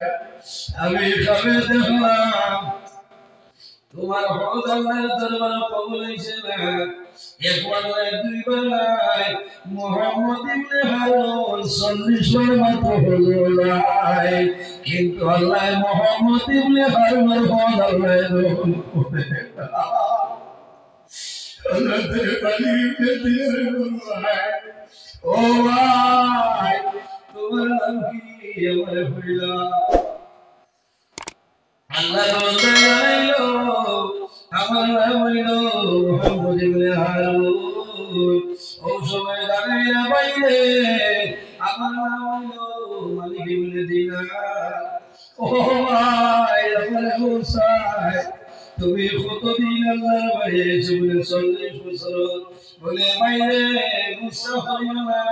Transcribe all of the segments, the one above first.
আমি সবে দেখলাম তোমার হদ আল্লাহর দরবারে কবুল হইছে না। একবার নয় দুইবার নয়, মুহাম্মদ ইবনে হারুন 40 বার মাত্র হলো নাই, কিন্তু আল্লাহ মুহাম্মদ ইবনে হারুনের হদ আল্লাহ গ্রহণ করে। হযরত আলী ইবনে দিনার বললেন, ও ভাই তোমার নাম কি? আমার হইলা আল্লাহ বলতে জানাইলো আমার নাম হইল মুহাম্মদ ইবনে হারুন। ও সময় জানাইলা বাইরে আমার নাম হইল মালিক ইবনে দিনার। ও ভাই আমার মুসাই তুমি কতদিন আল্লাহর বাইরে এসে বলে 40 বছর বলে বাইরে মুসা হইল না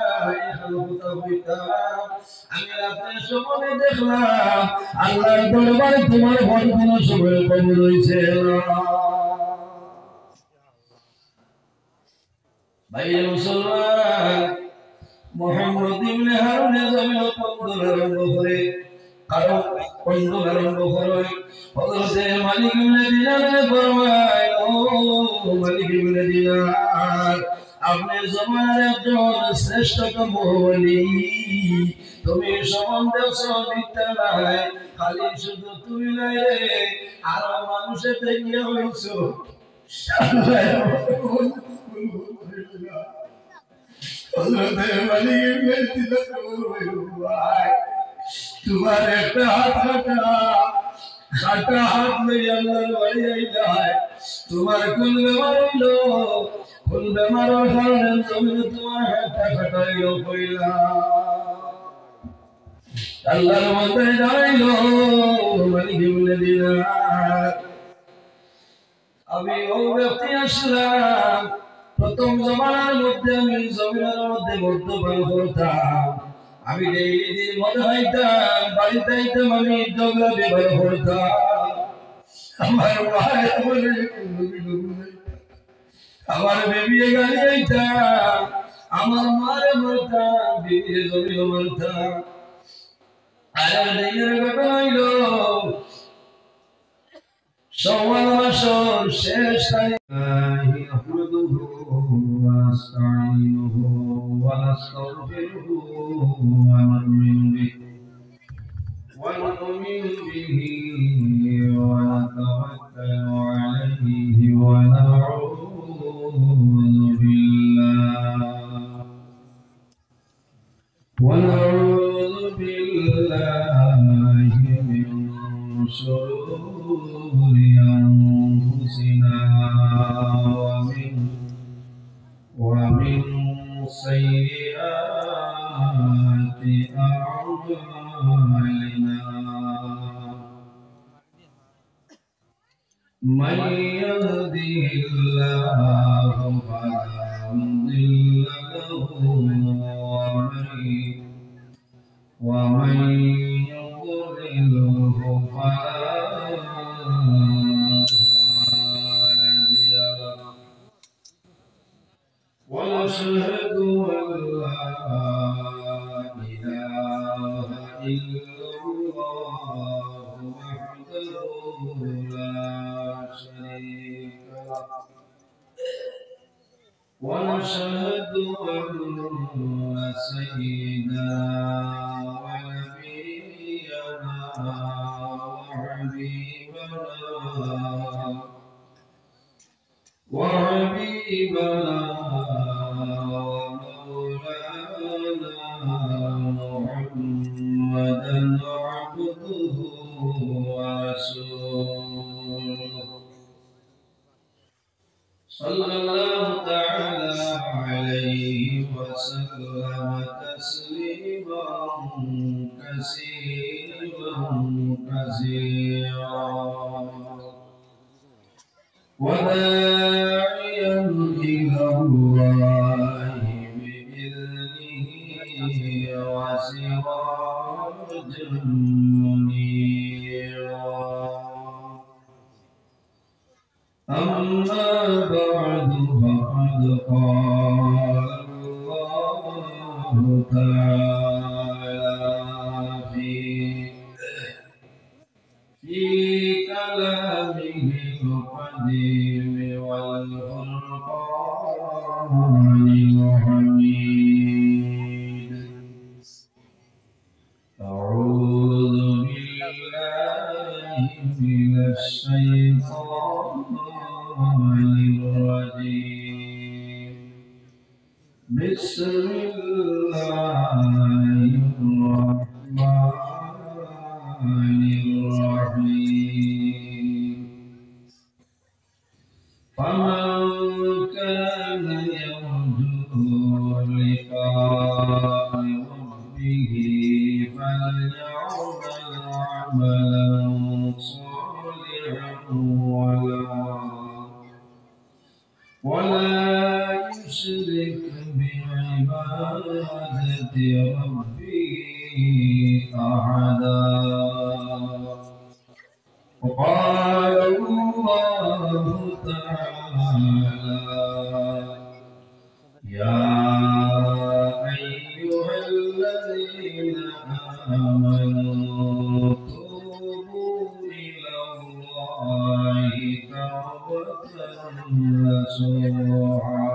এখন কোথাও হইতাম। আমি রাতের সময় দেখলাম আল্লাহর দরবারে তোমার ভয় কোনো সময় কবুল হইছে না। ভাইরে মুসলমান, মুহাম্মদ ইবনে হারুনের জমিন কন্দল আরম্ভ করে, কারণ কন্দল আরম্ভ করে হযরতে মালিক ইবনে দিনারে ফরমায়, ও মালিক ইবনে দিনার আপনি জমানার একজন শ্রেষ্ঠতম ওলি, তুমি সম্বন্ধে মিথ্যা নাই, খালি শুধু তুমি নাই রে আরো মানুষের দেখিয়া হইছ। তোমার একটা হাত কাটা হাত লই আল্লাহর বাড়ি আইলায়, তোমার কোন বেমার হইল? কোন বেমারের কারণে জমিন তোমার হাতটা কাটাইল কইলা? আল্লাহর মধ্যে দাঁড়াইল মালিক ইবনে দিনার, আমি ও ব্যক্তি আসলাম প্রথম জমানার মধ্যে আমি জমিনের মধ্যে মদ্যপান করতাম, আমি ডেইলি দিন মদ খাইতাম, বাড়িতে আইতাম আমি ঝগড়া ব্যবহার করতাম। আমার মায়ের বলে আমার বেবি গাড়ি আইতাম, আমার মারে মারতাম, বেবির জমিও মারতাম। আর দিনের ঘটনা হইল شوال وشور الله نحمده ونستعينه ونستغفره ونؤمن به ونتوكل عليه ونعوذ بالله من شرور أنفسنا ومن سيئات أعمالنا، من يهده الله فلا مضل له ومن يضلله فلا هادي له، ونشهد أن لا إله إلا الله وحده لا شريك له، ونشهد أن سيدنا ونبينا وحبيبنا ومولانا محمدا عبده ورسوله، صلى الله تعالى عليه وسلم تسليما كثيرا وداعيا إلى الله بإذنه وسراجا منيرا. أما بعد فقد قال الله تعالى في في كلامه القديم والفرقان الحميد. أعوذ بالله من الشيطان الرجيم. بسم الله الرحمن الرحيم. فمن كان يرجو لقاء ربه فليعمل عملا صالحا ولا يشرك بعبادة ربه أحدا. وقال الله تعالى: يا أيها الذين آمنوا توبوا إلى الله توبة نصوحا.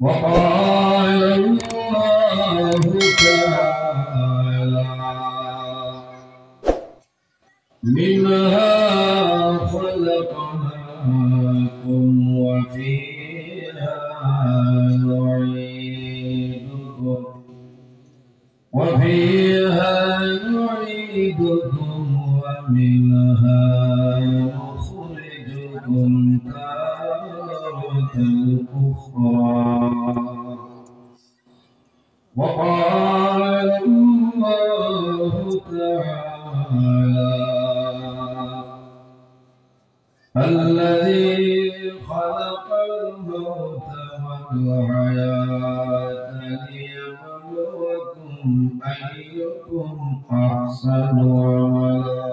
وقال الله تعالى: منها خلقناكم وفيها نعيدكم ومنها نخرجكم تارة أخرى. وقال الله تعالى: الذي خلق الموت والحياة ليبلوكم أيكم أحسن عملا.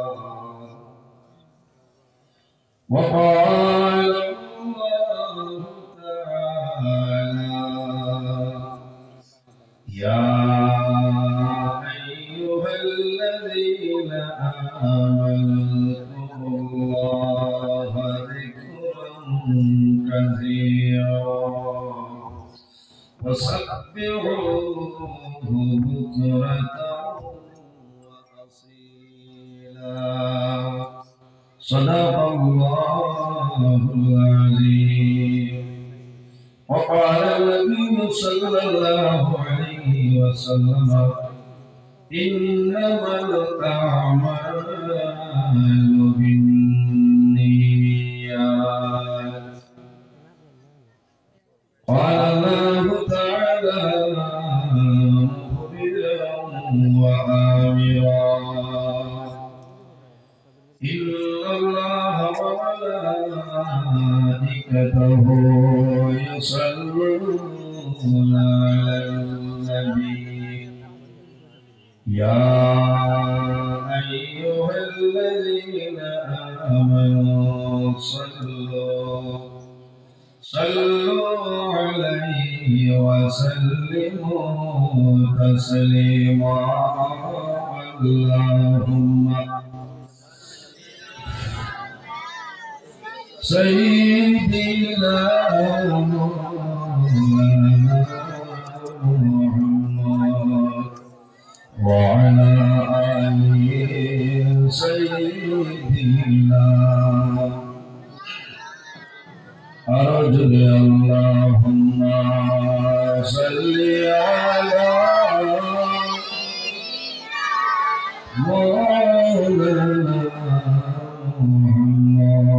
وقال الله تعالى: يا أيها الذين آمنوا اذكروا الله ذكرا كثيرا وسبحوه بكرة وأصيلا. صدق الله العظيم. وقال النبي صلى الله عليه وسلم: إنما الأعمال بالنيات. قال الله تعالى مخبرا وآمرا: إن الله وملائكته يصلون على النبي يا أيها الذين آمنوا صلوا عليه وسلموا تسليما. اللهم سيدنا محمد وعلى آله سيدنا أرجو اللهم صل على مولانا محمد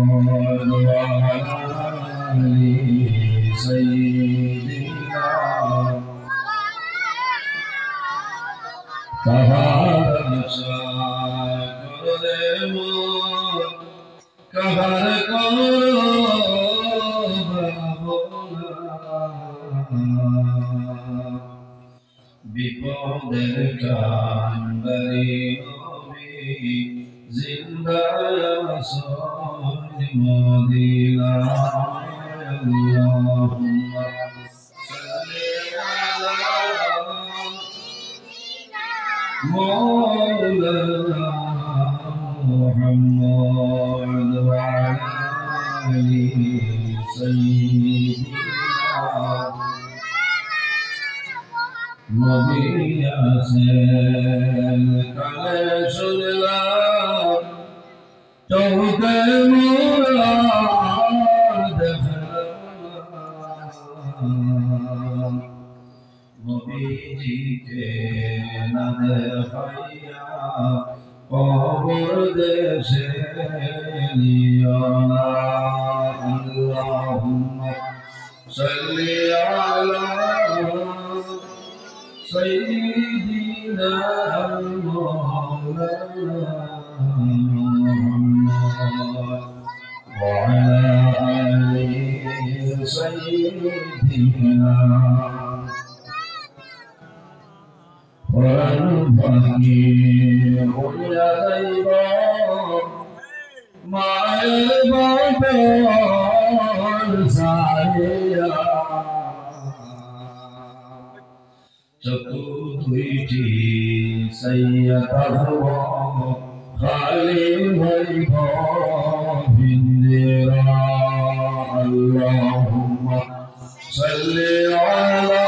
وعلى آله سيدنا বিপদের কান্ডারি নবী জিন্দা আসল মদিনায় আল্লাহুম্মা সাল্লি আলা مولانا محمد وعلى آل سيدنا نبي حسين কালে শুনলাম চৌকে মুরাদ নবীজিকে না দেখাইয়া কবর দেশে নিও না আল্লাহুম্মা সাল্লি আলা سيدنا مولانا محمد وعلى آل سيدنا والفقير يا غيبا مع البطل سعيا চতুর্থীটি সৈয়দ খালি হইব বিন্দিরা আল্লাহুম্মা সাল্লি আলা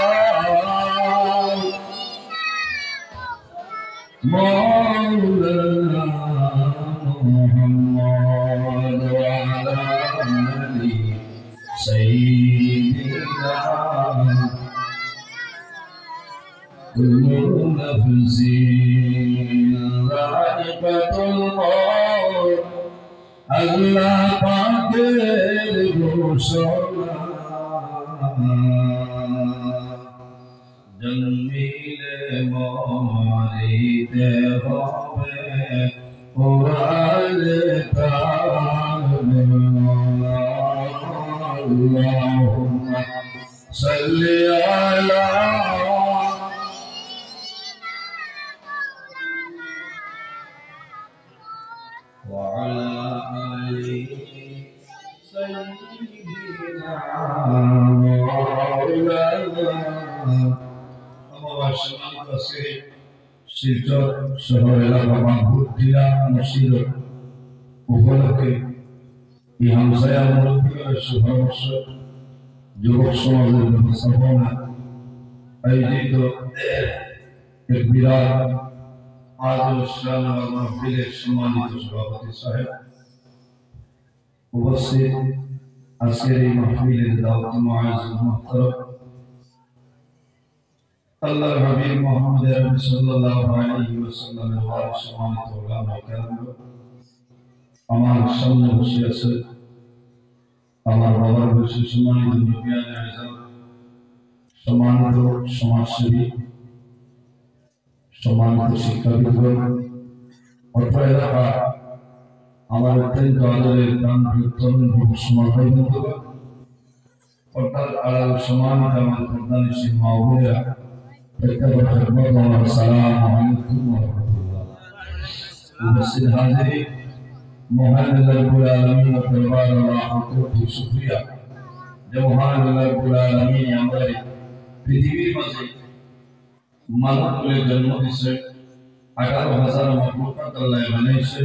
মাওলানা মুহাম্মদ ওয়া আলা আলি সাইয়্যিদিনা كل نفس ذائقة الموت الله পাকের ঘোষণা জন্মিলে মরিতে হবে কোরআনে তাআলা আল্লাহুম্মা সাল্লি আলা وعلى آل سيدنا مولانا শিলচর শহর এলাকা মাহবুব জেলা মসজিদ উপলক্ষে এই হামসায়া মুরব্বীর শুভাবর্ষ যুবক সমাজের ব্যবস্থাপনা আয়োজিত এক বিরাট আজল ইসলাম মাহফিলের সম্মানিত সভাপতি সাহেব উপস্থিত আজকের এই মাহফিলের দাওয়াত মুআজ্জাজ মুহতারাম আল্লাহর হাবিব মুহাম্মদ আরবি সাল্লাল্লাহু আলাইহি ওয়াসাল্লামের ওয়ারিস সম্মানিত উলামা কেরাম আমার সামনে বসে আছে আমার বাবার বসে সম্মানিত মুরব্বিয়ান আযম সম্মানিত সমাজসেবী সম্মানিত শিক্ষাবিদগণ অত্র এলাকা আমার অত্যন্ত আদরের প্রাণপ্রিয় তরুণ সমাজের বন্ধুগণ অর্থাৎ আড়াল সম্মানিত আমার প্রধানশীল মা ও বোনেরা প্রত্যেকের খেদমত আমার সালাম আলাইকুম ওয়া রাহমাতুল্লাহ উপস্থিত হাজিরিন মহান আল্লাহ রাব্বুল আলামিনের দরবারে লাখো কোটি শুকরিয়া যে মহান আল্লাহ রাব্বুল আলামিন আমাদের পৃথিবীর মাঝে মানব কুলে জন্ম দিয়েছে 18,000 মাখলুকাত আল্লাহ বানাইছে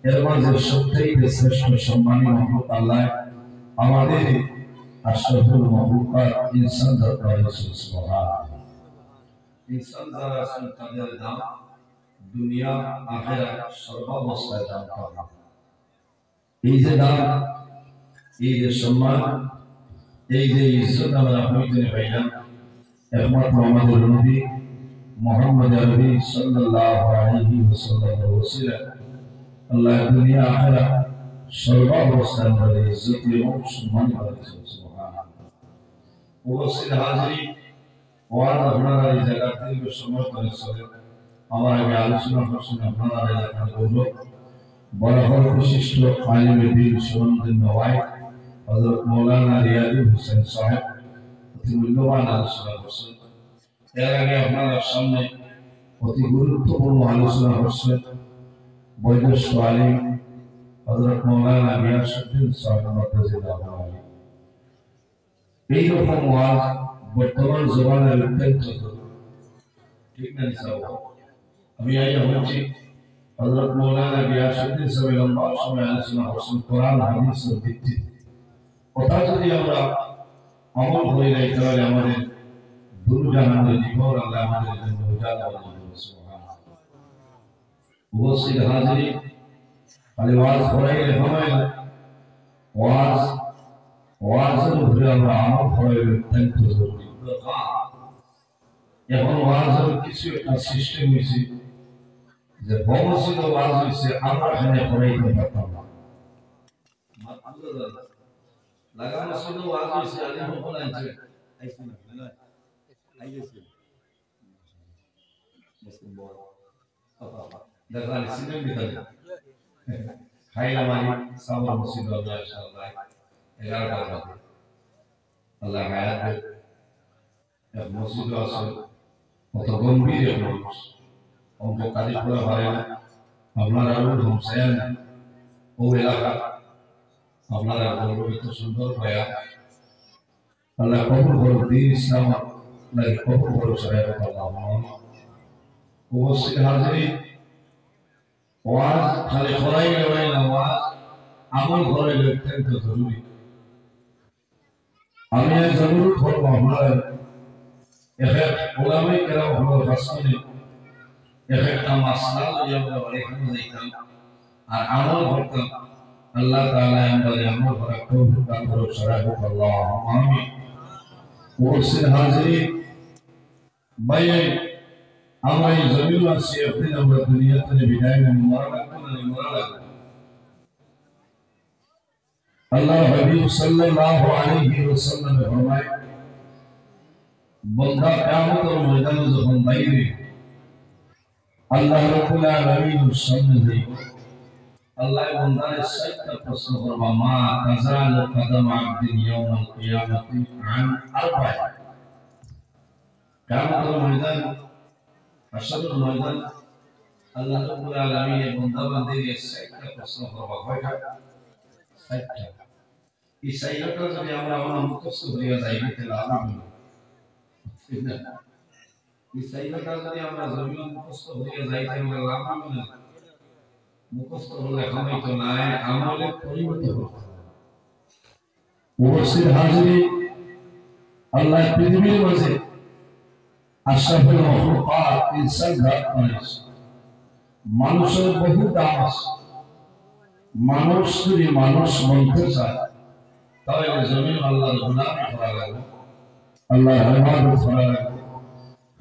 এর মাঝে সবথেকে শ্রেষ্ঠ সম্মানী মাখলুক আল্লাহ আমাদের আশরাফুল মাখলুকাত ইনসান বানাইছে সুবহানাল্লাহ ইনসান যারা আছেন তাদের দাম দুনিয়া আখিরাত সর্বাবস্থায় দাম পাবে এই যে দাম এই যে সম্মান এই যে ইজ্জত আমরা হইতে পাইলাম একমাত্র আমাদের নবী মুহাম্মদ আরবি সাল্লাল্লাহু আলাইহি ওয়াসাল্লামের ওসিলা আল্লাহ দুনিয়া আখিরাত সর্বাবস্থায় আমাদের ইজ্জত এবং সম্মান করেছেন সুবহানাল্লাহ উপস্থিত হাজিরিন ওয়াজ আপনারা এই জায়গা থেকে সময় করেছেন আমার আগে আলোচনা করছেন আপনারা এলাকার গৌরব বরাবর বিশিষ্ট আলিমে দ্বীন সুরন্দর নওয়াই হযরত মাওলানা রিয়াজুল হোসেন সাহেব অতি মূল্যবান আলোচনা করছেন এর আগে আপনারা সামনে অতি গুরুত্বপূর্ণ আলোচনা করছেন বয়োজ্যেষ্ঠ আলিম হযরত মাওলানা গিয়াসউদ্দিন সাহেব রাদিয়াল্লাহু আনহু এই রকম ওয়াজ বর্তমান জমানায় অত্যন্ত ঠিক না আমি আইয়া বলছি হযরত মাওলানা গিয়াসউদ্দিন সাহেব লম্বা সময় আলোচনা করছেন কোরআন হাদিসের ভিত্তিতে কথা যদি আমরা আমল করি নাই তাহলে আমাদের দুর্জাহানের জীবন আল্লাহ আমাদের জন্য উজালা বানিয়ে সুবহানাল্লাহ। উপস্থিত হাজিরিন খালি ওয়াজ করাইলে হবে না, ওয়াজের উপরে আমরা আমল করাইলে অত্যন্ত জরুরি। এখন ওয়াজের কিছু একটা সিস্টেম হয়েছে যে বমসিদ ওয়াজ হয়েছে আমরা এখানে করাইতে পারতাম না, লাগানো ছিল ওয়াজ হয়েছে আলী মোহন আনছে আইছি না আইছি মুসলিম বল দেখলাম সিনেম ভিতরে খাইলা মানি সামনে মসজিদ আল্লাহ ইনশাআল্লাহ 11টা বাজে আল্লাহ হায়াত এক মসজিদ আছে কত গম্ভীর এক মানুষ অঙ্ক কাজে পুরো হয় না আপনারা হোমসায়ান ও এলাকা আপনারা গৌরবিত সুন্দর ভয়া আল্লাহ কবুল করুন দিন ইসলাম আল্লাহ কবুল করুন সাহেব আল্লাহ উপস্থিত হাজিরিন ওয়াজ খালি করাই গেলে না ওয়াজ আমল করে অত্যন্ত জরুরি। আমি জরুর করবো আপনারা এক ওলামায়ে কেরাম হলো রাসূলে এক একটা মাসলা যদি আমরা এখানে যাইতাম আর আমল করতাম আল্লাহ তাআলা আমাদের আমল করার তৌফিক দান করুন সাহেব আল্লাহ আমিন। উপস্থিত হাজিরিন ভাই আমরা এই জমিন আছি একদিন আমরা দুনিয়াতে বিদায় নেব মরা লাগবে। আল্লাহ হাবিব সাল্লাল্লাহু আলাইহি ওয়াসাল্লাম ফরমায় বান্দা কিয়ামতের ময়দানে যখন বাইরে আল্লাহ রাব্বুল আলামিনের সামনে যাইবে আল্লাহ বান্দার সাতটা প্রশ্ন করবে মা তাজালু কদম আবদিন ইয়াউমাল কিয়ামাতি আন আরবা'a কিয়ামতের ময়দান হাসরের ময়দান আল্লাহ রাব্বুল আলামিন বান্দা বান্দিকে সাতটা প্রশ্ন করবে কয়টা সাতটা এই সাতটা যদি আমরা মুখস্থ হয়ে যাই তাহলে আরাম ঠিক না এই সাতটা যদি আমরা জমিন মুখস্থ হয়ে যাই তাহলে লাভ হবে না মুখস্থ হলে হবে তো নাই আমলে পরিবর্তন হবে। উপস্থিত হাজিরিন আল্লাহ পৃথিবীর মাঝে আশরাফুল মাখলুকাত ইনসান জাত মানুষের বহু দাম আছে। মানুষ যদি মানুষ বলতে চায় তাহলে জমিন আল্লাহর গুনাহ করা লাগবে, আল্লাহর ইবাদত করা লাগবে,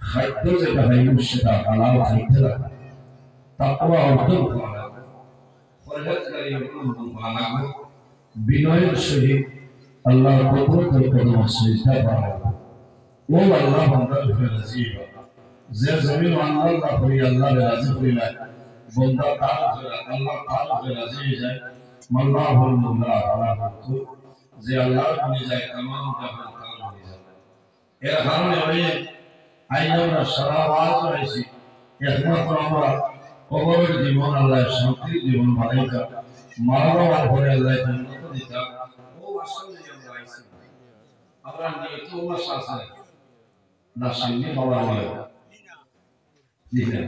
খাদ্য যেটা খাইব সেটা হালাল খাইতে লাগবে, তাকওয়া অর্জন করা লাগবে, পরহেজগারি অবলম্বন করা লাগবে, বিনয়ের সহিত আল্লাহর কুদরতের কদমে সিজদা করা লাগবে। ও আল্লাহ বান্দার উপরে রাজি হবে যে জমিন আল্লাহ করি আল্লাহর রাজি করি না বান্দা তার উপরে আল্লাহ তার উপরে রাজি হয়ে যায় আল্লাহুল মাওলা আলা মাকতু যে আল্লাহর বনি যায় तमाम জাহান তার বনি যায়। এর কারণে ওই আইনারা সারা ওয়াজ হইছে একমাত্র আমরা কবরের জীবন আল্লাহ শান্তির জীবন বানাইতা মারা যাওয়ার পরে আল্লাহ জান্নাত দিতা ও আসলে আমরা আইছি আমরা নিয়ত ওয়াস আছে না সামনে হওয়া নিয়ত দিবেন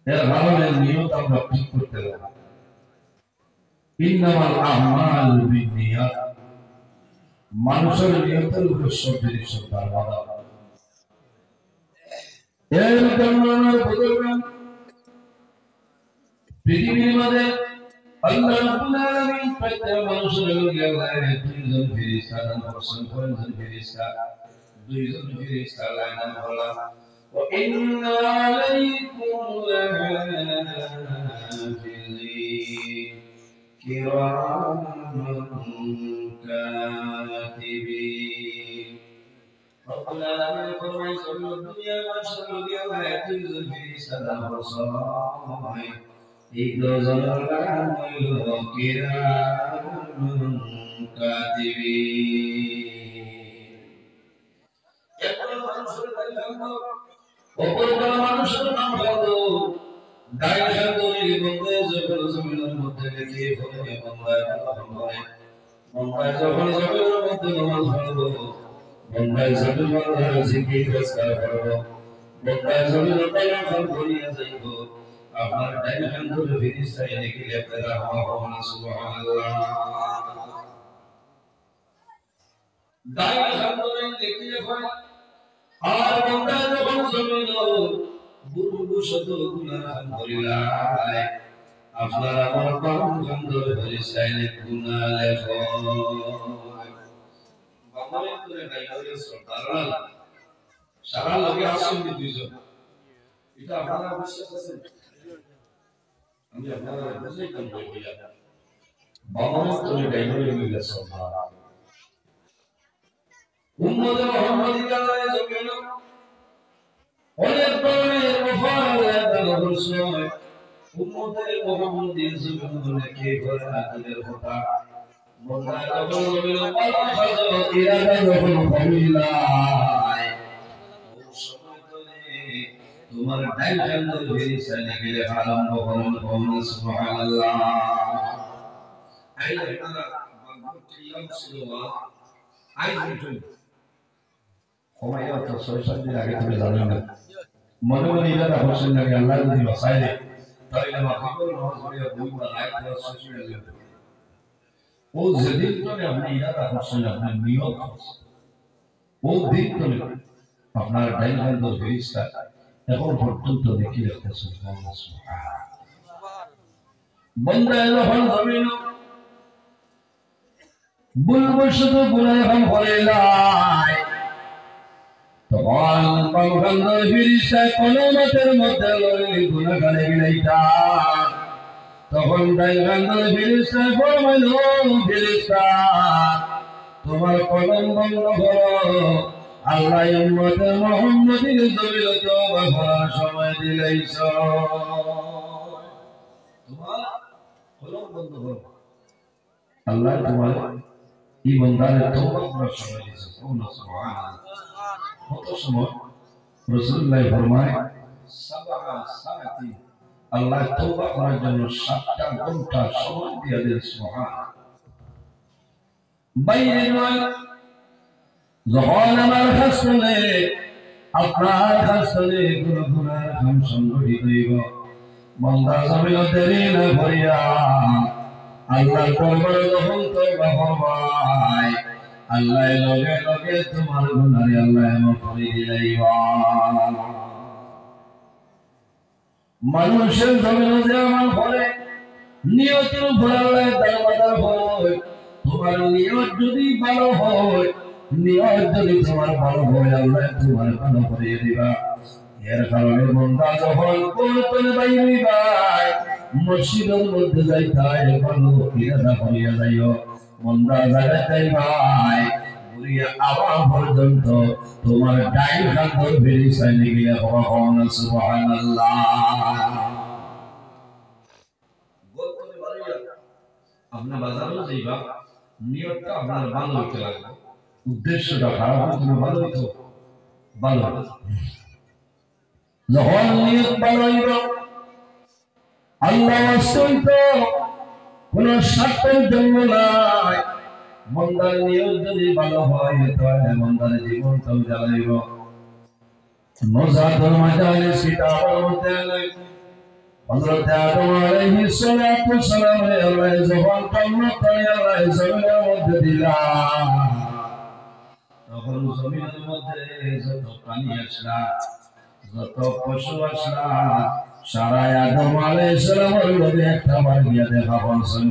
এর কারণে নিয়ত আমরা ঠিক করতে হবে। ইন্নামাল আমালু বিন্নিয়াত মানুষের নিয়তের উপর সব জিনিস দাঁড়ানো। এর জন্য বুঝবেন পৃথিবীর মধ্যে আল্লাহ রাব্বুল আলামিন প্রত্যেক মানুষের লগে আল্লাহ দুইজন ফেরেশতা দান করেছেন, কয়জন ফেরেশতা দুইজন ফেরেশতা আল্লাহ দান করলেন ওয়া ইন্না আলাইকুম লাহাফিজিন কিরামান কাতিবিন। রব্বুল আলামিন ফরমায় সব দুনিয়া মানুষের লগে আল্লাহ দুইজন ফেরেশতা দান করেছেন এই দুজনের নাম হইল কিরামান কাতিবিন। একজন মানুষের অপর মানুষের নাম হলো দায়িত্বশীল বন্ধে যখন জমিনের মধ্যে গিয়ে বলে বন্দায় যখন জমিনের মধ্যে নামাজ পড়বো বন্দায় জমিন আল্লাহর জিকির করবো বন্দায় জমিন তলখান করিয়া যাইব আপনার ডাইন হাত ধরে ফেরেশতায় লিখে আপনারা হওয়া সুবহানাল্লাহ ডাইন হাত ধরে লিখে হয় আর বন্দায় যখন জমিন বুরবু শত গুনাহ আলহামদুলিল্লাহ আপনার আমার বাম হাত ধরে ফেরেশতায় গুনাহ লেখো বাবারে করে ডাইন হাতে সরকার সারা লগে আসেন দুইজন এটা আপনারা বিশ্বাস আছে আমি আপনারা বুঝাই কাম কইয়া বাবারে করে ডাইন হাতে মিলে সরকার উম্মত মুহাম্মাদিয়ায় জমিন অনেক ধরনের মুফারাত রসুল উম্মত মুহাম্মাদিয়ার জমিনে কে করে আদের কথা বন্দা যখন জমিন আল্লাহ হযরত ইরাদা যখন করিলাই ও সময় তোমার ডাইন হাত ধরে সাইনে গেলে আরম্ভ করুন সুবহানাল্লাহ আইলে আপনারা বাগবুটিয়াম ছিল আইলে তো 6-7 দিন আগে তুমি জানেন না মনে মনে ইরাদা করছেন যে আল্লাহ যদি বাঁচায় দেয় তাহলে মাহফিল নামাজ পড়িয়া দুইবার রাত পড়া শেষ হয়ে যাবে ও যেদিন ধরে আপনি ইরাদা করছেন আপনার নিয়ত ও দিন ধরে আপনার ডাইন হাত ধরে ফেরেশতা এখন পর্যন্ত দেখি রাখতেছেন আল্লাহ সুবহানাহু বান্দা যখন জমিন বুলবুল শুধু গুনাহ এখন করে লাই তখন বামখান্দ ফিরিস্তা কলমতের মধ্যে লইলি গুনাহগারে গিলাইতা তখন ডাইনখান্দ ফিরিস্তা ফরমাইল ফিরিস্তা তোমার কলম বন্ধ করো আল্লাহ উম্মতে মুহাম্মাদির জমিন তওবা করার সময় দিলাইছ তোমার কলম বন্ধ করো আল্লাহ তোমার এই বান্দারে তওবা করার সময় দিয়েছে সুবহানাল্লাহ কত সময় রাসূলুল্লাহ ফরমায় সাবাহা সাআতি আল্লাহ তওবা করার জন্য 7টা ঘন্টা সময় দিয়ে দেন সুবহানাল্লাহ বাইরে নয় যখন আমার হাসলে আপনার হাসলে গুনাহ কাম সংগঠিত হইব বান্দা জমিন দেরি না করিয়া আল্লাহ দরবারে যখন তওবা করবাই আল্লাহ লগে লগে তোমার গুনাহ আল্লাহ মাফ করে দিলাইবা মানুষের জমিনে যে আমল করে নিয়তের উপর আল্লাহ দারবাদার হয় তোমার নিয়ত যদি ভালো হয় নিয়ত যদি তোমার ভালো হয় আল্লাহ তোমার ভালো করে দিবা এর কারণে বান্দা যখন কোরআন বাইরে যায় মসজিদের মধ্যে যাইতায় ভালো ইরাদা করিয়া যাইও বান্দা যাইতাই ভাই বুড়িয়া আওয়াজ পর্যন্ত তোমার ডাইন হাত ধরে ফেরেশতায় গিয়ে হওয়া সুবহানাল্লাহ বলতে পারিয়া আপনি বাজারে যাইবা নিয়তটা আপনার ভালো হইতে লাগবে উদ্দেশ্যটা খারাপ হলে ভালো হইতো ভালো যখন নিয়ত ভালো হইব আল্লাহ অসন্ত কোন স্বার্থের জন্য নাই বান্দার নিয়ত যদি ভালো হয় তাহলে বান্দার জীবন তো জ্বালাইব নজাতুল মাজালিস কিতাবের মধ্যে হযরত আদম আলাইহিস সালাতু সালাম আল্লাহ যখন কান্না করে আল্লাহ জমিনের মধ্যে দিলেন তখন জমিনের মধ্যে যত প্রাণী আসলা যত পশু আসলা সারা আদম আলাইহিস সালামের মধ্যে একটা বার গিয়ে দেখা বলছেন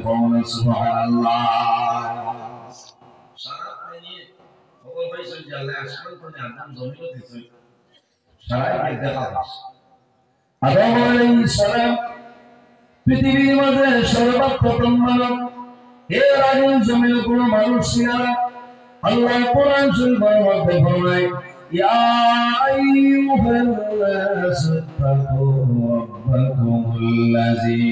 সুবহানাল্লাহ সারা প্রাণী খবর পাইছেন যে আল্লাহ আসমান থেকে আদম জমিনে দিয়েছে সারাকে দেখা বলছে আদম আলাইহিস সালাম পৃথিবীর মধ্যে সর্বপ্রথম মানব এর আগে জমিনে কোনো মানুষ ছিল না আল্লাহ কোরআন শরীফের মধ্যে ফরমায় ইয়া আইয়ুহান-নাস তাকু রাব্বাকুমুল্লাযী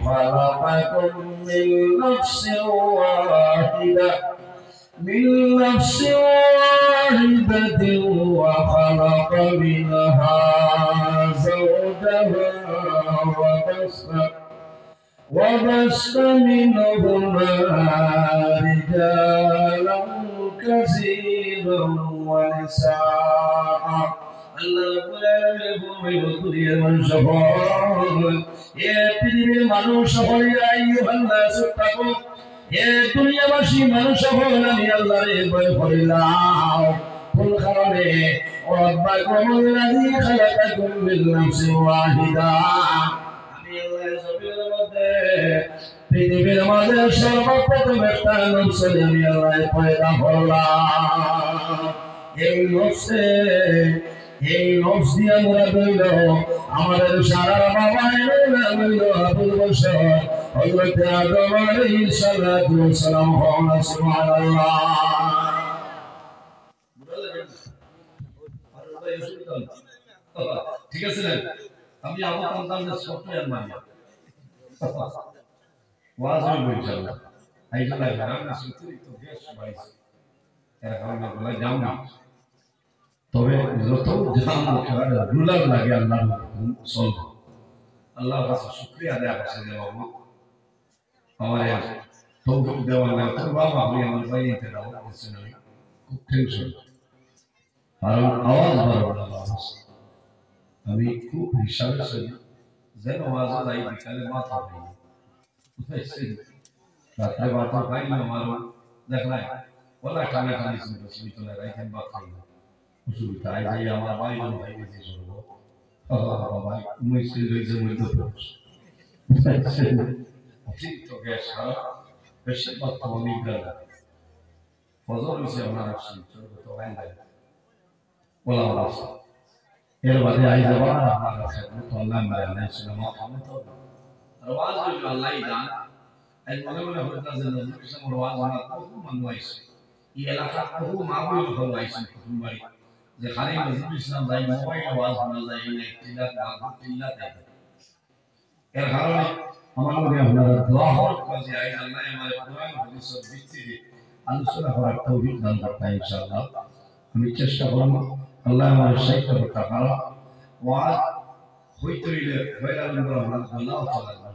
খালাকাকুম মিন নাফসিন ওয়াহিদা من نفس واحدة وخلق منها زوجها وبث منهما رجالا كثيرا ونساء আল্লাহ রাব্বুল আলামিন ফরমাইল দুনিয়ার মানুষ সকল এ পৃথিবীর মানুষ সকল আইয়ুহান নাস তাকু এ দুনিয়াবাসী মানুষ সকল আমি আল্লাহরে ভয় করিলাম কোন কারণে রাব্বাকুমুল্লাযী খালাকাকুম মিন নাফসিন ওয়াহিদা আমি আল্লাহর জমিনের মধ্যে পৃথিবীর মাঝে সর্বপ্রথম একটা নফস আমি আল্লাহ পয়দা করলাম এই নফস দিয়ে আমরা বলল আমাদের সারা বাবা বলল আবুল বশর হযরত আদম আলাইহিস সালাতু ওয়াস সালাম সুবহানাল্লাহ ঠিক আছে না আমি আমার সন্তানদের সফটওয়্যার মানি ওয়াজ আমি বলছিলাম আইজলা গ্রাম না সুতি তো বেশ বাইস এখন বলা যাও না তবে যত জাম রুলার লাগে আল্লাহর সল আল্লাহর কাছে শুকরিয়া আদায় করতে বাবা আমারে তৌফিক দেওয়ার না তো বাবা আমি আমার বাইরে দাও কিছু নয় খুব টেনশন কারণ আওয়াজ বড় আওয়াজ আমি খুব হিসাবে চলি যেন আওয়াজ যাই বিকালে মাথা নেই রাত্রে বাতা খাই না আমার দেখলাই বলা টানা টানি শুনতে তো রাইতেন বাত খাই না অসুবিধা আই যাই আমার ভাই বোন ভাই বেশি শুনবো বাবা মুই সে রইছে মুই তো ঠিক তো গ্যাস খারাপ বেশি বাত তো আমি গেলা ফজর হইছে আমার আসি তো গান গাই বলা বলা এর বাদে আই যাবা আপনার কাছে তো আল্লাহ মারে আল্লাহ সুবহানাহু ওয়া তাআলা রওয়াজ হইল আল্লাহ জান এই মনে মনে হইতা যে নবী কৃষ্ণ রওয়াজ না বহু মানুষ আইছে এই এলাকা বহু মাহবুব হল আইছে কুতুমবাড়ি যে খালি নবী কৃষ্ণ যাই মোবাইল আওয়াজ না যায় না তিলাত মাহবুব তিলাত এর কারণে আমার মনে আপনারা দোয়া হওয়ার কাজে আই আল্লাহ আমাদের কোরআন হাদিসের ভিত্তিতে আলোচনা করার তৌফিক দান করতে ইনশাআল্লাহ আমি চেষ্টা করব আল্লাহ আমার সাহিত্য করতে পারা ওয়াজ হইতে হইলে হইলা বন্ধু আল্লাহ তাআলা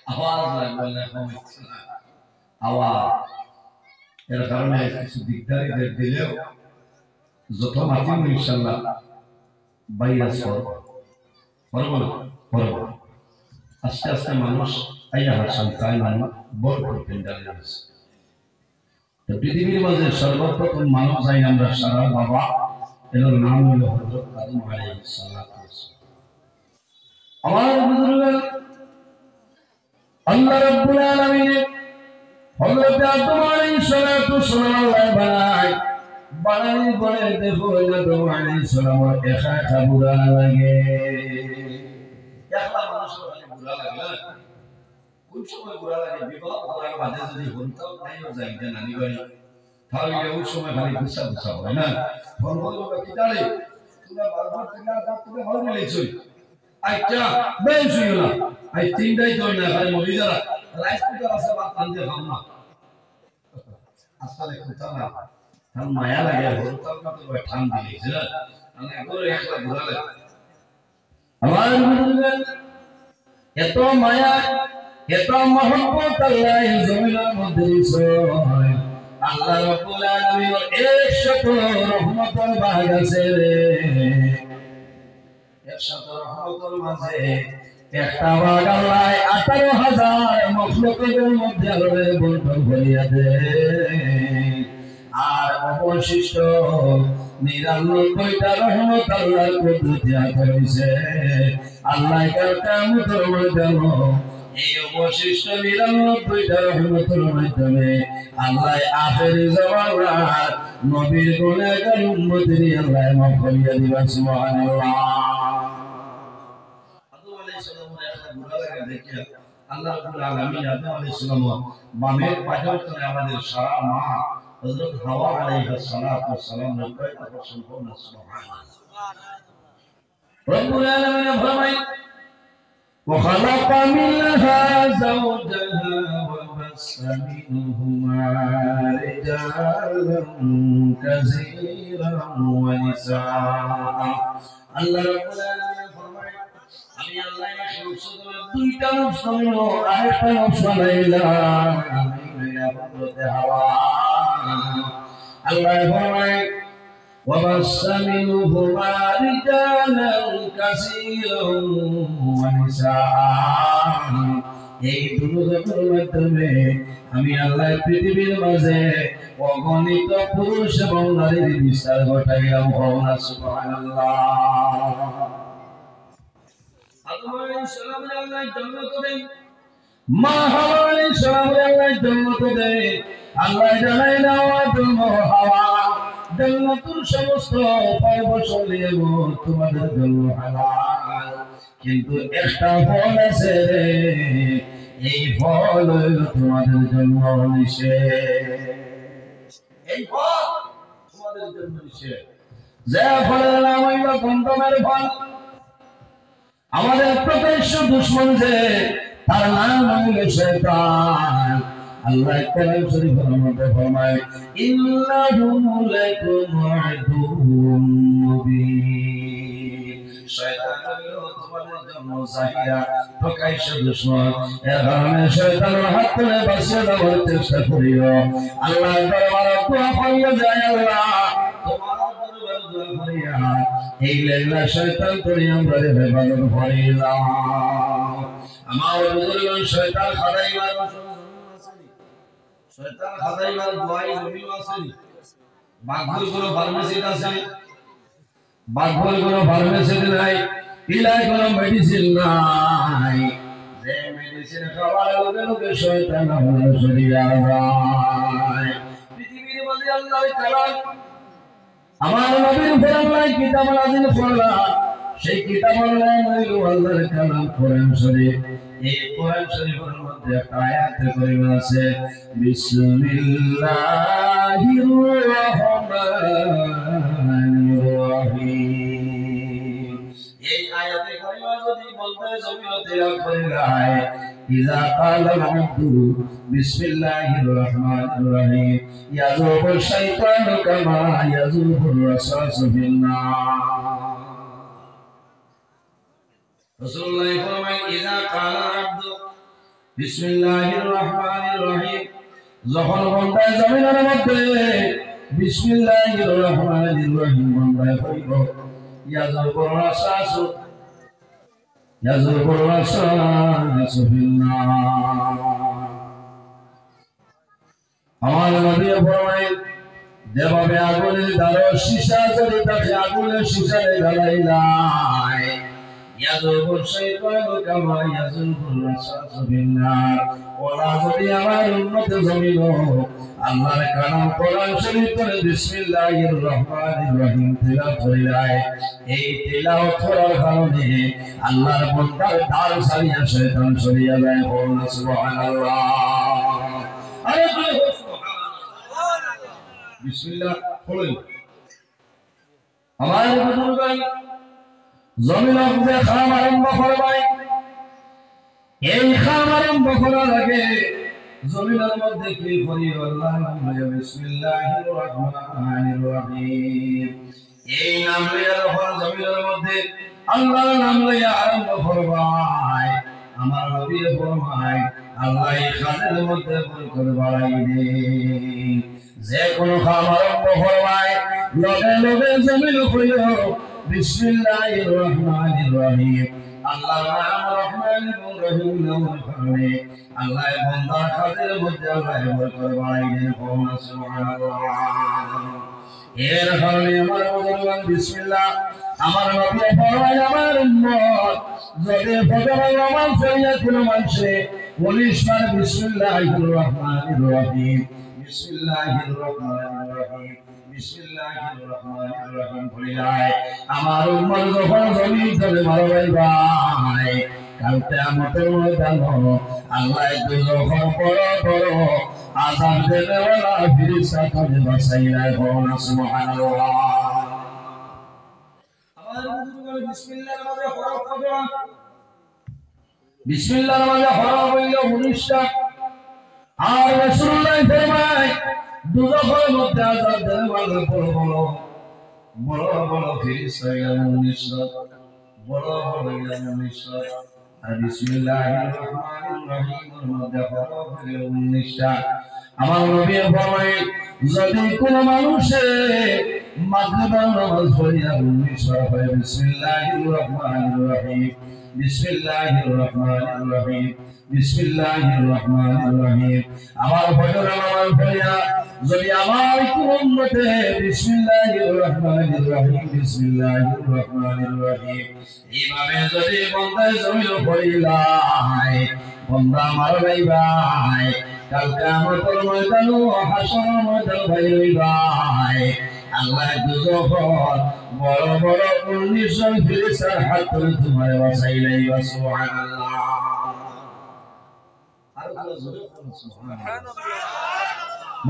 আওয়াজ লাগবে না কমিছে আওয়াজ এর কারণে কিছু দিকদারিদের দিলেও যত মাতিম ইনশাআল্লাহ বাইরে করব আস্তে আস্তে মানুষ আইয়া হাসান তাই মানুষ বড় করতেন ডালে তো পৃথিবীর মাঝে সর্বপ্রথম মানুষ আই আমরা সারা বাবা এর নাম হলো হযরত আদম আলাইহিস সালাতু আমার বুজুর্গরা আল্লাহ রাব্বুল আলামিন হযরত আদম আলাইহিস সালাতু আল্লাহ বানাই করে দেখো আদম আলাইহিস সালাম একা বুড়া লাগে একলা মানুষ খালি বুড়া লাগে কোন সময় বুড়া লাগে বিবাহ করার বাদে যদি হন্তাও নাইও যাই যে নানি বাড়ি তাহলে ওই সময় খালি গুছা গুছা হয় না ফল কি জানে তোমরা বারবার তিনটা করতে ভালো মিলেছই আইটা বেশ হলো আই তিনটাই তো না খালি মরিজারা রাইস কুকার আছে ভাত আনতে খাও না আসলে কথা না তার মায়া লাগে হন্তাও না তো ঠান দিয়েছে না আমি একবার একলা বুড়া লাগে আমার এত মায়া এত মহব্বত আল্লাহ জমিনের মধ্যে দিয়েছে আল্লাহ রাব্বুল আলামিন 100 রহমতের বাগ আছে রে 100 রহমতের মাঝে একটা বাগ আল্লাহ 18000 মাখলুকের মধ্যে আল্লাহ বন্টন করিয়া দেয় আর অবশিষ্ট 99টা রহমত আল্লাহর কুদরতে করেছে আল্লাহ কিয়ামতের ময়দানে এই অবশিষ্ট 99টা রহমতের মাধ্যমে আল্লাহ আখেরি জামানার নবীর গুনাহগার উম্মতের আল্লাহ মাফ করিয়া দিবেন সুবহানাল্লাহ আদম আলাইহিস সালামের একটা বুড়া লাগে দেখিয়া আল্লাহ রাব্বুল আলামিন আদম আলাইহিস সালাম বামের পাজর করে আমাদের সারা মা হযরত হাওয়া আলাইহিস সালাতু ওয়াস সালাম রব্বাই সম্পূর্ণ সুবহানাল্লাহ রব্বুল আলামিন ফরমায় وخلق منها زوجها وبث منهما رجالا كثيرا ونساء الله رب العالمين فرمائے আমি আল্লাহ দুইটা নফস হলো আরেকটা নফস বানাইলাম আমি হইলাম হযরত হাওয়া আল্লাহ ফরমায় وبث منهما رجالا كثيرا ونساء এই দুর্গতির মাধ্যমে আমি আল্লাহ পৃথিবীর মাঝে অগণিত পুরুষ এবং নারীর বিস্তার ঘটাইলাম। সুবহানাল্লাহ। আদম আলাইহিস সালামের আল্লাহ জান্নাত দেন, মা হাওয়া আলাইহিস সালামের আল্লাহ জান্নাত দেন। আল্লাহ জানাইলেন আদম হাওয়া জান্নাতুর সমস্ত ফল ফসল এবং তোমাদের জন্য হালাল, কিন্তু একটা ফল আছে, এই ফল হলো তোমাদের জন্য নিষেধ। এই ফল তোমাদের জন্য নিষেধ। যে ফলের নাম হইল গন্ধমের ফল। আমাদের প্রকাশ্য দুশমন যে, তার নাম হইল শয়তান। আল্লাহ কোরআন শরীফের মধ্যে ফরমায়, ইন্নাহু লাকুম আদুউম মুবিন। শয়তান হলো তোমাদের জন্য জাহিরা প্রকাশ্য দুশমন। এর কারণে শয়তানের হাত থেকে বাঁচিয়ে যাওয়ার চেষ্টা করিও। আল্লাহর দরবারে দোয়া করিয়া যায়, আল্লাহ তোমার দরবারে দোয়া করিয়া এই লেলা শয়তান করে আমরা হেফাজত করিলাম। আমার বুজুর্গগণ, শয়তান খাদাইবার শয়তান খাদাইবার দোয়াই জমিও আছে। বাঘুর কোনো ফার্মেসিতে আছে, বাঘুর কোনো ফার্মেসিতে নাই, পিলাই কোনো মেডিসিন নাই। যে মেডিসিন খাওয়ার লগে লগে শয়তান আমাদের শরীরে যায়। পৃথিবীর মাঝে আল্লাহ কালাম, আমার নবীর উপর আল্লাহ কিতাব নাযিল করলেন। সেই কিতাবের নাম হইল আল্লাহর কালাম কোরআন শরীফ। এই কোরআন শরীফের মধ্যে একটা আয়াত করিমা আছে, বিসমিল্লাহির রহমানির রহিম। এই আয়াতে করিমা যদি বলতে জমিতে করে যায়, ইযা কালাল আব্দু বিসমিল্লাহির রহমানির রহিম ইয়াযুবু শাইতানু কামা ইয়াযুবুর রাসাসু ফিন নার। রাসূলুল্লাহ ফরমায়, ইযা কালাল আব্দু বিসমিল্লাহির রহমানির রহিম, যখন বান্দা জমিনের মধ্যে বিসমিল্লাহির রহমানির রহিম বান্দা কইব, ইয়াযুবুর রাসাসু ফিন নার। আমার নবী ফরমায়, যেভাবে আগুনের দ্বারা সীসা যদি তাকে আগুনের সীসায় জ্বালাইলাই, ইয়াযুবুর শাইতানু কামা ইয়াযুবুর রাসাসু ফিন নার। ওরা যদি আমার উম্মতে জমিন আল্লাহর কালাম কোরআন শরীফ করে বিসমিল্লাহির রহমানির রহিম তিলাওয়াত করিলাই, এই তিলাওয়াত করার কারণে আল্লাহর বান্দার দ্বার ছাড়িয়া শয়তান সরিয়া যায়। সুবহানাল্লাহ। আরে সুবহানাল্লাহ। বিসমিল্লাহ পড়ুন। আমার বুজুর্গান জমিনের মধ্যে খাম আরম্ভ করবাই। এই খাম আরম্ভ করার আগে জমিনের মধ্যে কি করি? আল্লাহ নাম লইয়া বিসমিল্লাহির রহমানির রহিম। এই নাম লইয়া যখন জমিনের মধ্যে আল্লাহর নাম লইয়া আরম্ভ করবাই, আমার নবী ফরমায়, আল্লাহ এই কাজের মধ্যে বরকত বাড়াই দেন। যে কোনো কাম আরম্ভ করবাই, লগে লগে জমিন কইও বিসমিল্লাহির রহমানির রহিম। আল্লাহর নাম রহমান এবং রহিম নামের কারণে আল্লাহ বান্দার কাজের মধ্যে আল্লাহ বরকত বাড়াই দেন। সুবহানাল্লাহ। এর কারণে আমার বুজুর্গান বিসমিল্লাহ, আমার নবী ফরমায়, আমার উম্মত যদি ফজরের নামাজ পড়িয়া কোনো মানুষে 19 বার বিসমিল্লাহির রহমানির রহিম, বিসমিল্লাহির রহমানির রহিম, বিসমিল্লাহির রহমানির রহিম পড়িলাই, আমার উম্মত যখন জমিন চলে মারবাই ভাই, কাল কিয়ামতের ময়দান আল্লাহ দুজখের বড় বড় আযাব দেওয়ালা ফেরেশতা করে বাঁচাইলাই। সুবহানাল্লাহ। আমার বুজুর্গরা বিসমিল্লাহর মাঝে হরফ কয়টা? বিসমিল্লাহর মাঝে হরফ হইল 19টা। আর রাসূলুল্লাহ ফরমায়, দুজখের মধ্যে আযাব দেওয়ালা বড় বড় ফেরেশতা 19টা, বড় বড় 19টা। আর বিসমিল্লাহির রহমানির রহিমের মধ্যে হরফ হইল 19টা। আমার নবী ফরমায়, যদি কোন মানুষে মাগরিবের নামাজ পড়িয়া 19 বার পড়ে বিসমিল্লাহির রহমানির রহিম বিসমিল্লাহির রহমানির রহিম বিসমিল্লাহির রহমানির রহিম আমার ফজরের নামাজ পড়িয়া যদি আমার কোন উম্মতে বিসমিল্লাহির রহমানির রহিম বিসমিল্লাহির রহমানির রহিম এইভাবে যদি বান্দা জমিন পড়িলাই বান্দা আমার ভাই কাল কিয়ামতের ময়দানে হাসরের ময়দানে ভাই আল্লাহ দুজোহর বড় বড় 19 জন ফেরেশতার হাত ধরে তোমায় বাঁচাইলাই সুবহানাল্লাহ আর আল্লাহ জোরে সুবহানাল্লাহ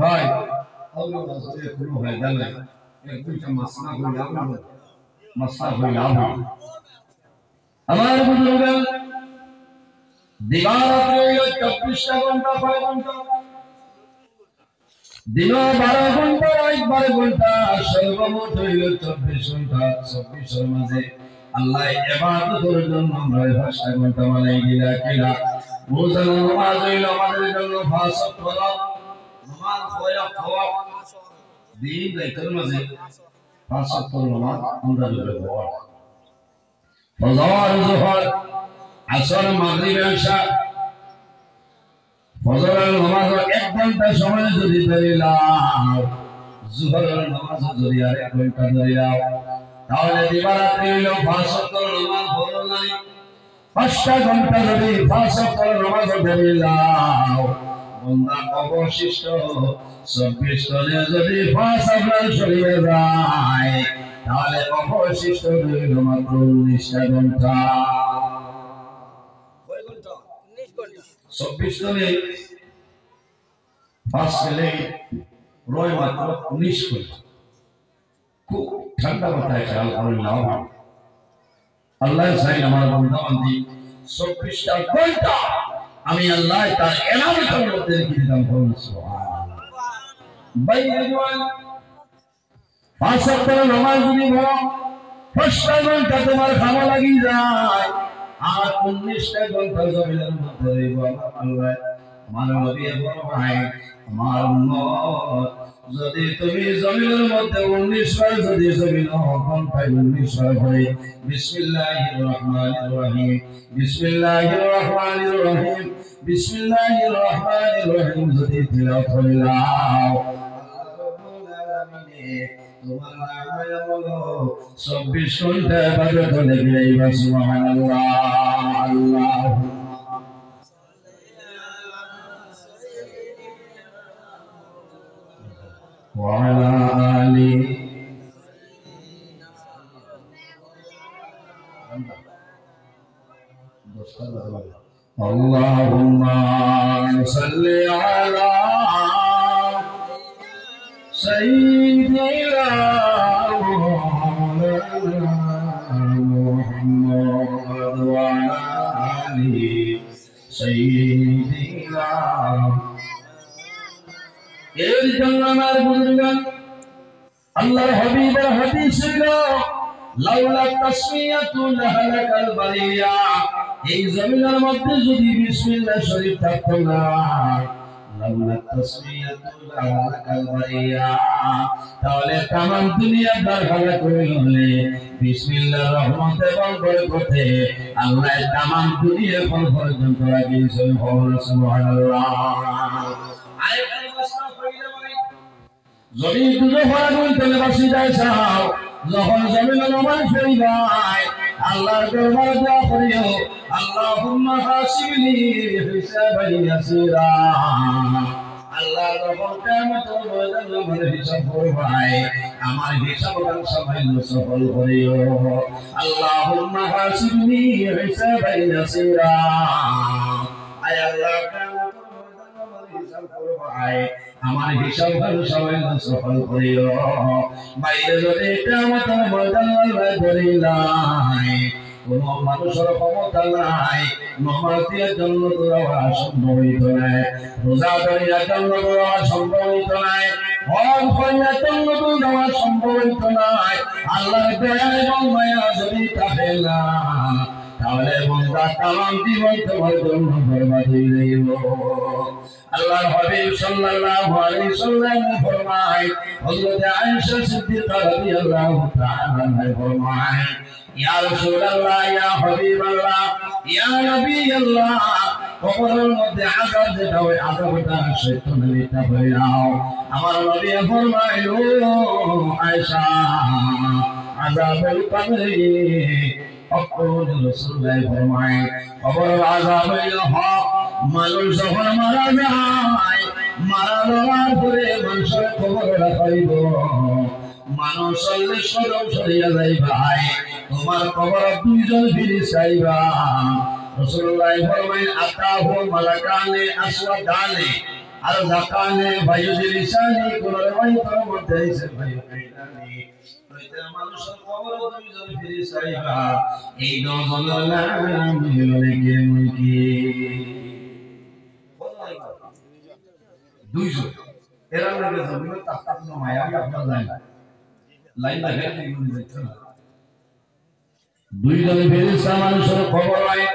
ভাই আল্লাহ জোরে কোনো হয় জানে এক দুইটা মাসনা হই আলো আমার বুজুর্গ দিবারাত্রি 24 ঘন্টা 5 ঘন্টা দিন 12 ঘন্টা রাত 12 ঘন্টা সর্বমোট হইল 24 ঘন্টা 24 এর মাঝে আল্লাহ ইবাদতের জন্য আমরা 5 ঘন্টা বানাই দিলা কিলা রোজা নামাজ হইল আমাদের জন্য 5 ওয়াক্ত নামাজ হয় খাওয়া দিন রাতের মাঝে 5 ওয়াক্ত নামাজ আমরা পড়ব ফজর যোহর আসর মাগরিব ইশা ফজরের নামাজ 1 ঘন্টা সময় যদি ধরিলাম যোহরের নামাজ যদি আর 1 ঘন্টা ধরিলাম তাহলে দিবারাত্রি হইল 5 ওয়াক্ত নামাজ হলো নাই 5 ঘন্টা যদি 5 ওয়াক্ত নামাজ ধরিলাম বান্দা অবশিষ্ট 24 ঘন্টা যদি 5 আপনার সরিয়ে যায় তাহলে অবশিষ্ট হইল মাত্র 19 ঘন্টা 24 জনে 5 গেলে রয় মাত্র 19 ঘন্টা খুব ঠান্ডা মাথায় খেয়াল করলাম আল্লাহ চাই আমার বান্দাবান্দি 24টা ঘন্টা আমি আল্লাহ তার এনামতের মধ্যে রেখে দিলাম সুবহানাল্লাহ ভাই রিজওয়ান 5 ওয়াক্ত নামাজ যদি পড়ো 5 ঘন্টা তোমার খাওয়া লাগি যায় আর 19টা ঘন্টা জমিনের মধ্যে রইব আল্লাহ আমার নবী ভাই আমার উম্মত যদি তুমি জমিনের মধ্যে 19 বার যদি জমিন ঘন্টায় 19 বার পড়ে বিসমিল্লাহির রহমানির রহিম বিসমিল্লাহির রহমানির রহিম বিসমিল্লাহির রহমানির রহিম যদি তিলাওয়াত করিলাও আল্লাহ রাব্বুল আলামিন তোমার নামে বলো 24 ঘন্টা ইবাদত লেগে সুবহানাল্লাহ আল্লাহুম্মা وعلى آله اللهم صل على سيدنا محمد وعلى آله سيدنا এর জন্য আমার বুজুর্গান আল্লাহর হাবিবের হাদিস ছিল লাউলা তাসমিয়াতু লাহালাকাল বারিয়া এই জমিনের মধ্যে যদি বিসমিল্লাহ শরীফ থাকতো না লাউলা তাসমিয়াতু লাহালাকাল বারিয়া তাহলে तमाम দুনিয়া দরকার হইলে বিসমিল্লাহর রহমতে এবং বরকতে আল্লাহ तमाम দুনিয়া কোন পর্যন্ত লাগিয়েছেন সুবহানাল্লাহ যদি দুটো ফারাগুন তেলে বাসি যায় চাও যখন জমিনে নামাজ পড়ি যায় আল্লাহর দরবারে দোয়া করিও আল্লাহুম্মা হাসিবনি হিসাবান ইয়াসিরা আল্লাহ যখন কিয়ামতের ময়দানে আমার হিসাব করবাই আমার হিসাবটা সবাই সফল করিও আল্লাহুম্মা হাসিবনি হিসাবান ইয়াসিরা আয় আল্লাহ কিয়ামতের ময়দানে আমার হিসাব করবাই আমার হিসাব সবাই সফল করিও বাইরে যদি কিয়ামতের ময়দানে ধরিলাই কোন মানুষের ক্ষমতা নাই নামাজের জন্য দেওয়া সম্ভবিত নাই রোজা ধরিয়া জন্য দেওয়া সম্ভবিত নাই হজ করার জন্য দেওয়া সম্ভবিত নাই আল্লাহর দয়া এবং মায়া যদি থাকে না তাহলে বান্দা তামাম জীবন তোমার জন্য বরবাদ হয়ে যাইব। আল্লাহর হাবিব সাল্লাল্লাহু আলাইহি সাল্লাম ফরমায়, হযরত আয়েশা সিদ্দিকা রাদিয়াল্লাহু তাআলা ফরমায়, ইয়া রাসূলুল্লাহ, ইয়া হাবিবাল্লাহ, ইয়া নবিয়াল্লাহ, কবরের মধ্যে আযাব যেটা ওই আযাবটা শয়তানের এটা হয়ে নাও। আমার নবী ফরমায়, ও আয়েশা, আযাবের কবরে অকল রাসূলুল্লাহ ফরমায়, কবরের আযাব হইল হক। মানুষ যখন মারা যায়, মারা যাওয়ার পরে মানুষের খবর রাখাইব, মানুষ চললে সরম সরিয়া যাই ভাই, তোমার খবর দুইজন ফিরিস্তা আইবা। রাসূলুল্লাহ ফরমায়, আতাহু মালাকানে আসওয়াদানে আর যাকানে ভাইয়ুলিসানি, কোন রিওয়ায়াতের মধ্যে আছে ভাইয়ুলিসানি, মানুষের খবর দুইজন ফিরিস্তা আইবা। এই দুজনের নাম হলো নেকির মুনকির। দুইজন এরা লাগে জমিন তাকাত না মায়া আপনার লাইন লাইন লাগে এগুলো দেখতে না। দুইজন ফেরেশতা মানুষের খবর হয়,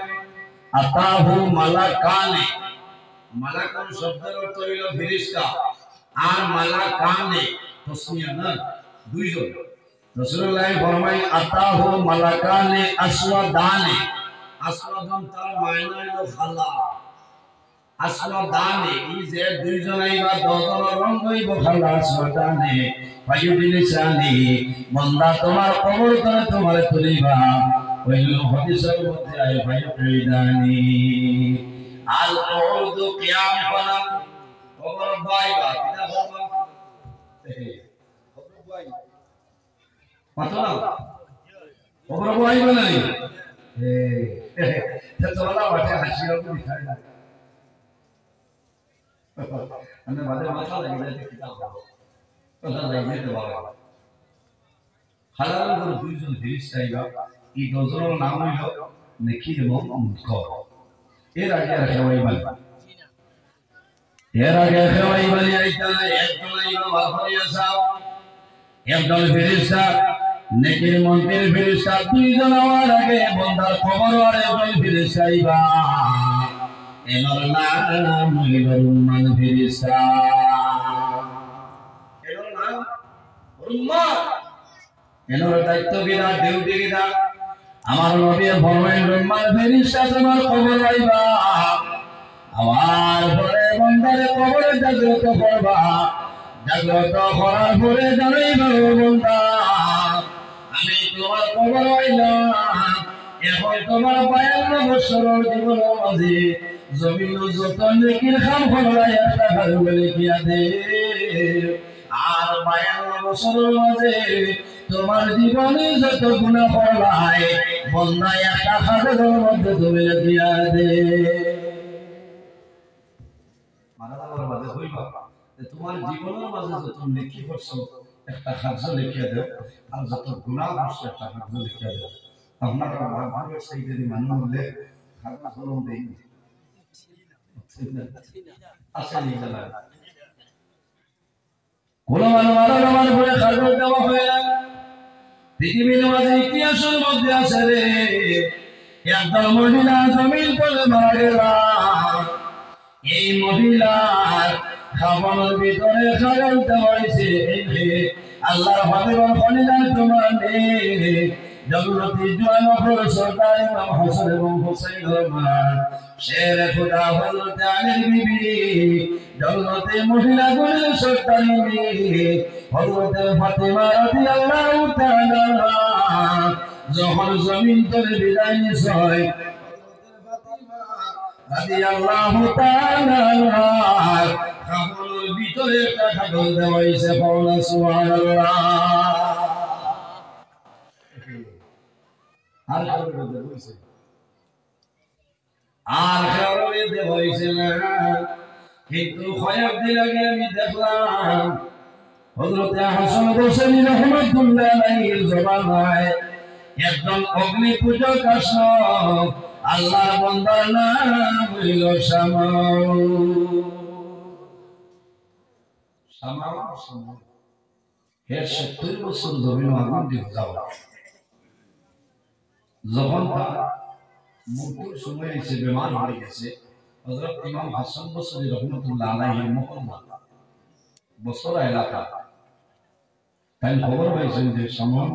আতাহু মালাকানে, মালাকুন শব্দের অর্থ হইল ফেরেশতা, আর মালাকানে তসনিয়া না, দুইজন। রাসূলুল্লাহ ফরমায়, আতাহু মালাকানে আসওয়াদানে, আসওয়াদান তার মায়না হলো খালা, আসওয়াদানে এই যে দুইজন আইবা দজনের রং হইব খালা, আসওয়াদানে ভাইয়ুলিসানি, বান্দা তোমার কবর করে তোমার তুলিবা। ওইল হাদিসের মধ্যে আয় ভাইয়ুলিদানি আল কউদু কিয়াম করা, কবর বাইবা কিনা বাবা কবর বাই পাতো না, কবর বাইবা নাই তে তোলা বাটে হাসিও দিখায় না। हमने बादल माथा लगी जाती किताब तो लगी तो बाबा हलाल को दुइजन ফেরেশতা এই দুজনের নাম হলো নেকির এবং মুনকার। এর আগে খেওয়াই বলি আইতা একজন আইবা বাফরিয়া সাহেব, একজন ফেরেশতা নেকির মুনকার ফেরেশতা, দুইজন হওয়ার আগে বান্দার খবর আর একজন ফেরেশতা আইবা। এনার নাম হইল রুম্মান ফেরেশতা, এনার নাম রুম্মান, এনার দায়িত্ব কিনা, ডিউটি কিনা। আমার নবী ফরমায়, রুম্মান ফেরেশতা তোমার খবর আইবা, আমার পরে বান্দারে কবরে জাগ্রত করবা, জাগ্রত করার পরে জানাইবা, বান্দা আমি তোমার খবর আইলাম, এখন তোমার 52 বছরের জীবনের মাঝে জমিন যত নেকির কাম করলাই একটা ভালো বলে কিয়া দে, আর 52 বছরের মাঝে তোমার জীবনে যত গুনাহ করলাই বন্দা একটা হাজারের মধ্যে তুমি দিয়া দে। মারা যাওয়ার মাঝে হইবা তোমার জীবনের মাঝে যত নেকি করছো একটা হাজার লিখিয়া দেও, আর যত গুনাহ করছো একটা হাজার লিখিয়া দেও। আপনার ভাবের সেই যদি মানুষ হলে হাজার কলম দেই আসলে না কোন মানবার পরে খাবার দেওয়া হয় না। পৃথিবীর মাঝে ইতিহাসের মধ্যে আছে রে, একদল মহিলা জমিন করে মারা গেল, এই মহিলার খাবারের ভিতরে খাবার দেওয়া হয়েছে। আল্লাহর হাবিবের খলিলার তোমার নেই জগন্নাথী জোয়ান সরকার ইমাম হাসান এবং হুসাইন রহমান শের খোদা হযরত আলীর বিবি জগন্নাথী মহিলা গুলির সরকারি মেয়ে হযরত ফাতেমা রাদিয়াল্লাহু তাআলা যখন জমিন থেকে বিদায় নিছে, রাদিয়াল্লাহু তাআলা খাবারের ভিতরে একটা খাবার দেওয়া হয়েছে। সুবহানাল্লাহ। আর খেয়ালে হয়েছে না, কিন্তু কয়েকদিন আগে আমি দেখলাম হযরত হাসান বসরি রাহমাতুল্লাহ আলাইহির জবানায় একজন অগ্নি পূজক আসলো, আল্লাহর বান্দার নাম হইল শামাউ। শামাউ হে 70 বছর জমিন আগুন দিয়ে যাওয়া, যখন তার মৃত্যুর সময় এসে বেমার হয়ে গেছে হযরত ইমাম হাসান বসরি রাহমাতুল্লাহ আলাইহির মহল্লা বসরা এলাকা তাই খবর পাইছেন যে সামন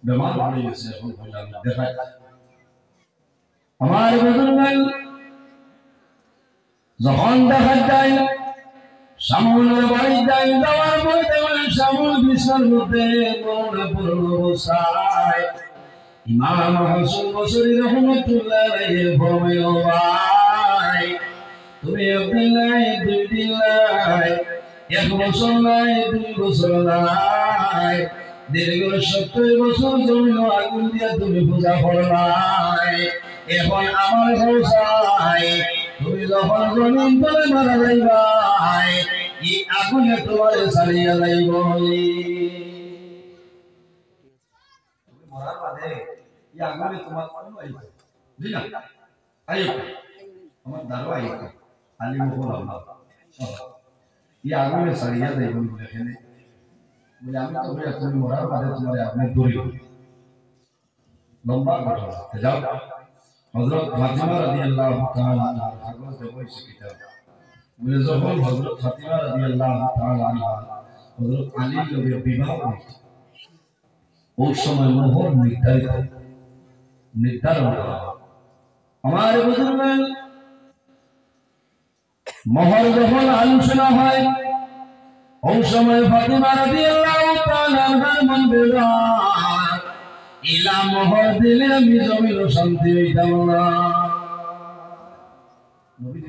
বেমার হয়ে গেছে এখন হইলাম দেখায় আমার বুজুর্গান যখন দেখা যায় সামনের বাড়ি যাই যাওয়ার মধ্যে সামন বিছার মধ্যে মরণে পূর্ণ অবস্থায় ইমাম হাসান বসরি রাহমাতুল্লাহ আলাইহির ফরমায় ও ভাই তুমি একদিন নাই দুই দিন নাই এক বছর নাই দুই বছর নাই দীর্ঘ 70 বছর জমিন আগুন দিয়া তুমি পূজা করলাই এখন আমার হোসাই তুমি যখন জমিন তলে মারা যাইবাই এই আগুনে তোমারে ছাড়িয়া যাইব তুমি মরার বাদে এই আগুনে তোমার কোন আইব জি না আইব আমার দারো আইব আলী মোহন আল্লাহ এই আগুনে ছাড়িয়া যাইব বলে এখানে বলে আমি তো বলে তুমি মরার বাদে তোমারে আগুনে দৌড়িব লম্বা ঘটনা যাও হযরত ফাতিমা রাদিয়াল্লাহু তাআলা আনহা ভাগবত বইছে কিতাব বলে যখন হযরত ফাতিমা রাদিয়াল্লাহু তাআলা আনহা হযরত আলী লগে বিবাহ হয়েছে ওই সময় মোহর নির্ধারণ করা আমার বুজুর্গান মোহর যখন আলোচনা হয় ওই সময় ফাতিমা রাদিয়াল্লাহু তাআলা আনহার মন বেজার ইলা মোহর দিলে আমি জমির শান্তি হইতাম না নবী